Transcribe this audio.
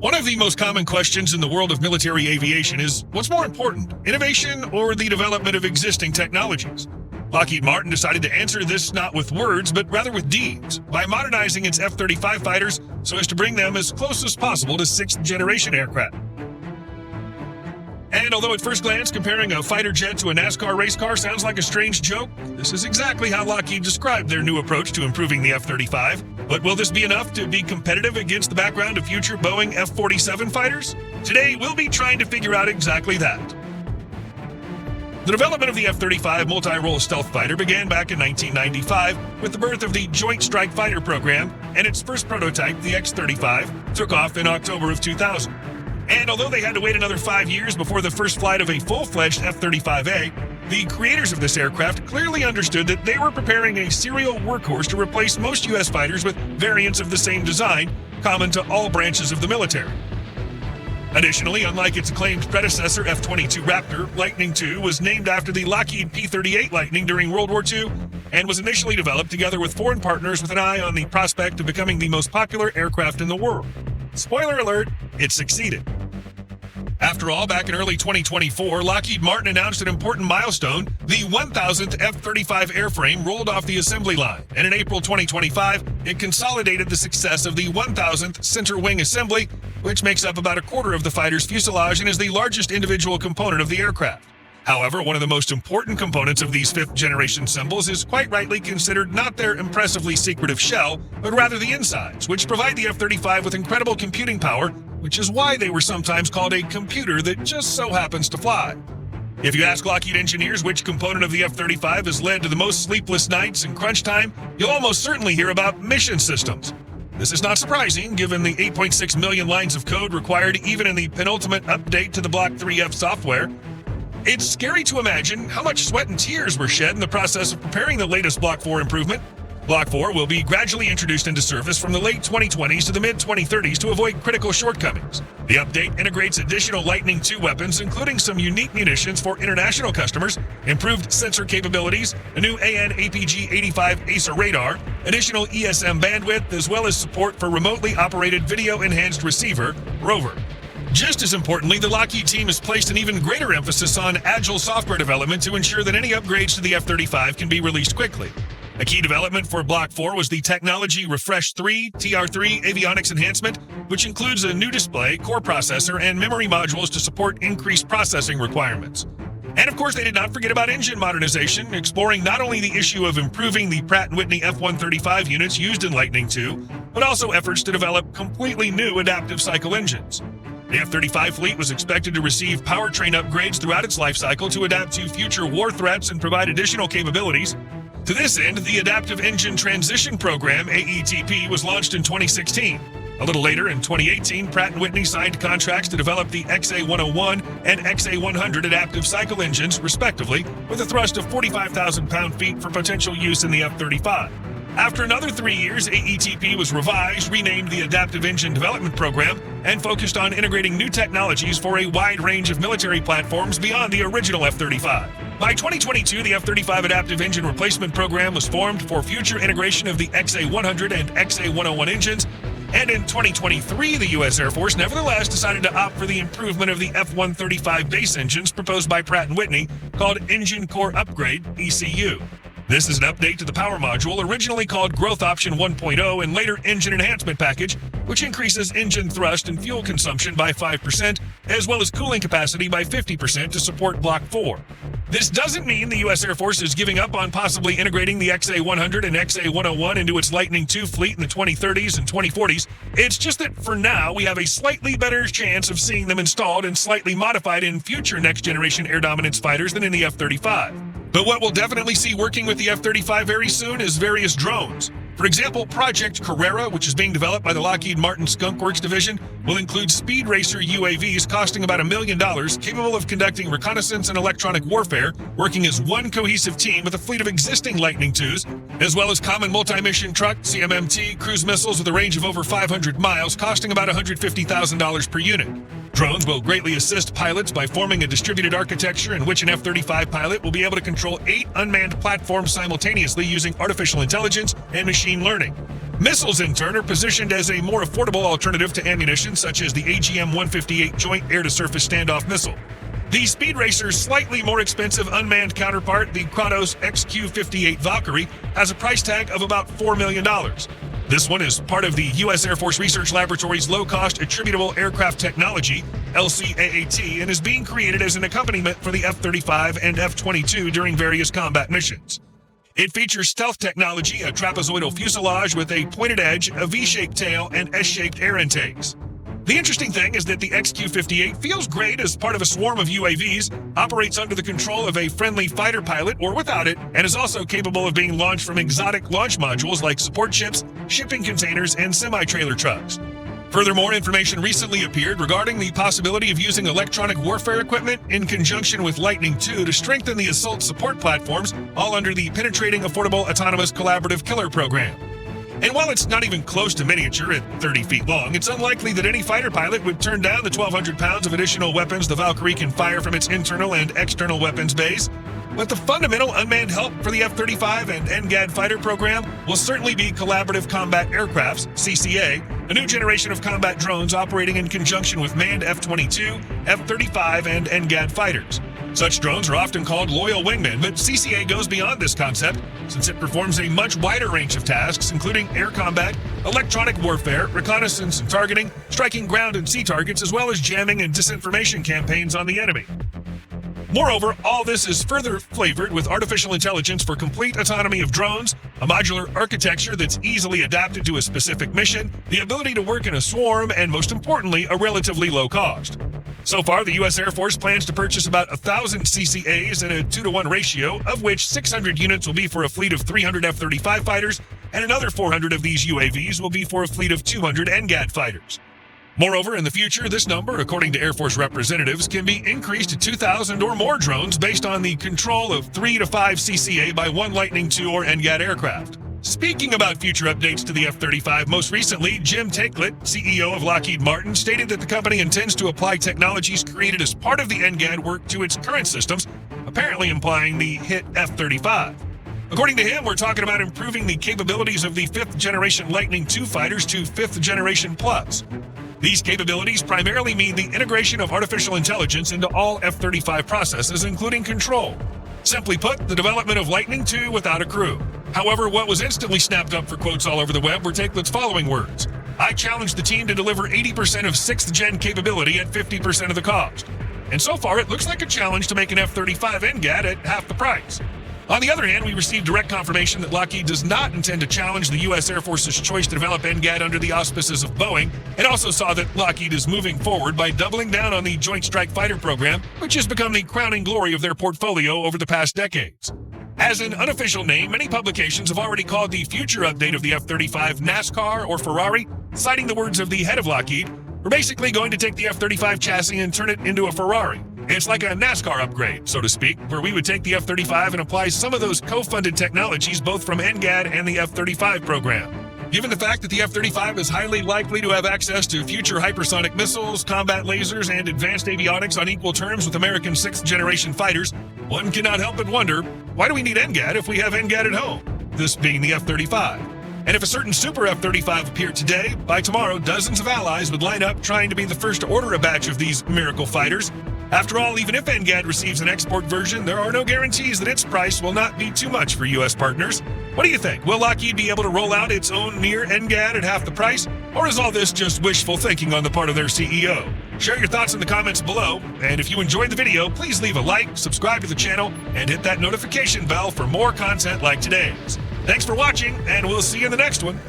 One of the most common questions in the world of military aviation is, what's more important, innovation or the development of existing technologies? Lockheed Martin decided to answer this not with words, but rather with deeds, by modernizing its F-35 fighters so as to bring them as close as possible to sixth-generation aircraft. And although at first glance comparing a fighter jet to a NASCAR race car sounds like a strange joke, this is exactly how Lockheed described their new approach to improving the F-35. But will this be enough to be competitive against the background of future Boeing F-47 fighters? Today, we'll be trying to figure out exactly that. The development of the F-35 multi-role stealth fighter began back in 1995 with the birth of the Joint Strike Fighter program, and its first prototype, the X-35, took off in October of 2000. And although they had to wait another 5 years before the first flight of a full-fledged F-35A, the creators of this aircraft clearly understood that they were preparing a serial workhorse to replace most U.S. fighters with variants of the same design, common to all branches of the military. Additionally, unlike its acclaimed predecessor F-22 Raptor, Lightning II was named after the Lockheed P-38 Lightning during World War II and was initially developed together with foreign partners with an eye on the prospect of becoming the most popular aircraft in the world. Spoiler alert, it succeeded. After all, back in early 2024, Lockheed Martin announced an important milestone. The 1,000th F-35 airframe rolled off the assembly line, and in April 2025, it consolidated the success of the 1,000th center wing assembly, which makes up about a quarter of the fighter's fuselage and is the largest individual component of the aircraft. However, one of the most important components of these fifth-generation symbols is quite rightly considered not their impressively secretive shell, but rather the insides, which provide the F-35 with incredible computing power, which is why they were sometimes called a computer that just so happens to fly. If you ask Lockheed engineers which component of the F-35 has led to the most sleepless nights and crunch time, you'll almost certainly hear about mission systems. This is not surprising, given the 8.6 million lines of code required even in the penultimate update to the Block 3F software. It's scary to imagine how much sweat and tears were shed in the process of preparing the latest Block 4 improvement. Block 4 will be gradually introduced into service from the late 2020s to the mid-2030s to avoid critical shortcomings. The update integrates additional Lightning II weapons, including some unique munitions for international customers, improved sensor capabilities, a new AN/APG-85 ACER radar, additional ESM bandwidth, as well as support for remotely operated video-enhanced receiver, Rover. Just as importantly, the Lockheed team has placed an even greater emphasis on agile software development to ensure that any upgrades to the F-35 can be released quickly. A key development for Block 4 was the Technology Refresh 3 TR3 avionics enhancement, which includes a new display, core processor, and memory modules to support increased processing requirements. And of course, they did not forget about engine modernization, exploring not only the issue of improving the Pratt & Whitney F-135 units used in Lightning II, but also efforts to develop completely new adaptive cycle engines. The F-35 fleet was expected to receive powertrain upgrades throughout its life cycle to adapt to future war threats and provide additional capabilities. To this end, the Adaptive Engine Transition Program, AETP, was launched in 2016. A little later, in 2018, Pratt & Whitney signed contracts to develop the XA101 and XA100 adaptive cycle engines, respectively, with a thrust of 45,000 pound-feet for potential use in the F-35. After another 3 years, AETP was revised, renamed the Adaptive Engine Development Program, and focused on integrating new technologies for a wide range of military platforms beyond the original F-35. By 2022, the F-35 Adaptive Engine Replacement Program was formed for future integration of the XA100 and XA101 engines, and in 2023, the U.S. Air Force nevertheless decided to opt for the improvement of the F-135 base engines proposed by Pratt & Whitney, called Engine Core Upgrade, ECU. This is an update to the power module, originally called Growth Option 1.0 and later Engine Enhancement Package, which increases engine thrust and fuel consumption by 5%, as well as cooling capacity by 50% to support Block 4. This doesn't mean the U.S. Air Force is giving up on possibly integrating the XA100 and XA101 into its Lightning II fleet in the 2030s and 2040s. It's just that for now, we have a slightly better chance of seeing them installed and slightly modified in future next-generation air dominance fighters than in the F-35. But what we'll definitely see working with the F-35 very soon is various drones. For example, Project Carrera, which is being developed by the Lockheed Martin Skunk Works division, will include speed racer UAVs costing about $1 million, capable of conducting reconnaissance and electronic warfare, working as one cohesive team with a fleet of existing Lightning IIs, as well as common multi-mission truck, CMMT, cruise missiles with a range of over 500 miles, costing about $150,000 per unit. Drones will greatly assist pilots by forming a distributed architecture in which an F-35 pilot will be able to control 8 unmanned platforms simultaneously using artificial intelligence and machine learning. Missiles, in turn, are positioned as a more affordable alternative to ammunition, such as the AGM-158 Joint Air-to-Surface Standoff Missile. The Speed Racer's slightly more expensive unmanned counterpart, the Kratos XQ-58 Valkyrie, has a price tag of about $4 million. This one is part of the U.S. Air Force Research Laboratory's Low-Cost Attributable Aircraft Technology, LCAAT, and is being created as an accompaniment for the F-35 and F-22 during various combat missions. It features stealth technology, a trapezoidal fuselage with a pointed edge, a V-shaped tail, and S-shaped air intakes. The interesting thing is that the XQ-58 feels great as part of a swarm of UAVs, operates under the control of a friendly fighter pilot or without it, and is also capable of being launched from exotic launch modules like support ships, shipping containers, and semi-trailer trucks. Furthermore, information recently appeared regarding the possibility of using electronic warfare equipment in conjunction with Lightning II to strengthen the assault support platforms, all under the Penetrating Affordable Autonomous Collaborative Killer program. And while it's not even close to miniature at 30 feet long, it's unlikely that any fighter pilot would turn down the 1,200 pounds of additional weapons the Valkyrie can fire from its internal and external weapons bays. But the fundamental unmanned help for the F-35 and NGAD fighter program will certainly be Collaborative Combat Aircrafts, CCA, a new generation of combat drones operating in conjunction with manned F-22, F-35, and NGAD fighters. Such drones are often called loyal wingmen, but CCA goes beyond this concept since it performs a much wider range of tasks, including air combat, electronic warfare, reconnaissance and targeting, striking ground and sea targets, as well as jamming and disinformation campaigns on the enemy. Moreover, all this is further flavored with artificial intelligence for complete autonomy of drones, a modular architecture that's easily adapted to a specific mission, the ability to work in a swarm, and most importantly, a relatively low cost. So far, the U.S. Air Force plans to purchase about 1,000 CCAs in a 2-to-1 ratio, of which 600 units will be for a fleet of 300 F-35 fighters, and another 400 of these UAVs will be for a fleet of 200 NGAD fighters. Moreover, in the future, this number, according to Air Force representatives, can be increased to 2,000 or more drones based on the control of 3 to 5 CCA by one Lightning II or NGAD aircraft. Speaking about future updates to the F-35, most recently, Jim Taiclet, CEO of Lockheed Martin, stated that the company intends to apply technologies created as part of the NGAD work to its current systems, apparently implying the hit F-35. According to him, we're talking about improving the capabilities of the 5th generation Lightning II fighters to 5th generation plus. These capabilities primarily mean the integration of artificial intelligence into all F-35 processes, including control. Simply put, the development of Lightning II without a crew. However, what was instantly snapped up for quotes all over the web were Taiclet's following words: "I challenged the team to deliver 80% of 6th gen capability at 50% of the cost." And so far, it looks like a challenge to make an F-35 NGAD at half the price. On the other hand, we received direct confirmation that Lockheed does not intend to challenge the U.S. Air Force's choice to develop NGAD under the auspices of Boeing, and also saw that Lockheed is moving forward by doubling down on the Joint Strike Fighter program, which has become the crowning glory of their portfolio over the past decades. As an unofficial name, many publications have already called the future update of the F-35 NASCAR or Ferrari, citing the words of the head of Lockheed: "We're basically going to take the F-35 chassis and turn it into a Ferrari. It's like a NASCAR upgrade, so to speak, where we would take the F-35 and apply some of those co-funded technologies both from NGAD and the F-35 program." Given the fact that the F-35 is highly likely to have access to future hypersonic missiles, combat lasers, and advanced avionics on equal terms with American 6th generation fighters, one cannot help but wonder, why do we need NGAD if we have NGAD at home? This being the F-35. And if a certain Super F-35 appeared today, by tomorrow dozens of allies would line up trying to be the first to order a batch of these miracle fighters. After all, even if NGAD receives an export version, there are no guarantees that its price will not be too much for U.S. partners. What do you think? Will Lockheed be able to roll out its own near NGAD at half the price? Or is all this just wishful thinking on the part of their CEO? Share your thoughts in the comments below, and if you enjoyed the video, please leave a like, subscribe to the channel, and hit that notification bell for more content like today's. Thanks for watching, and we'll see you in the next one.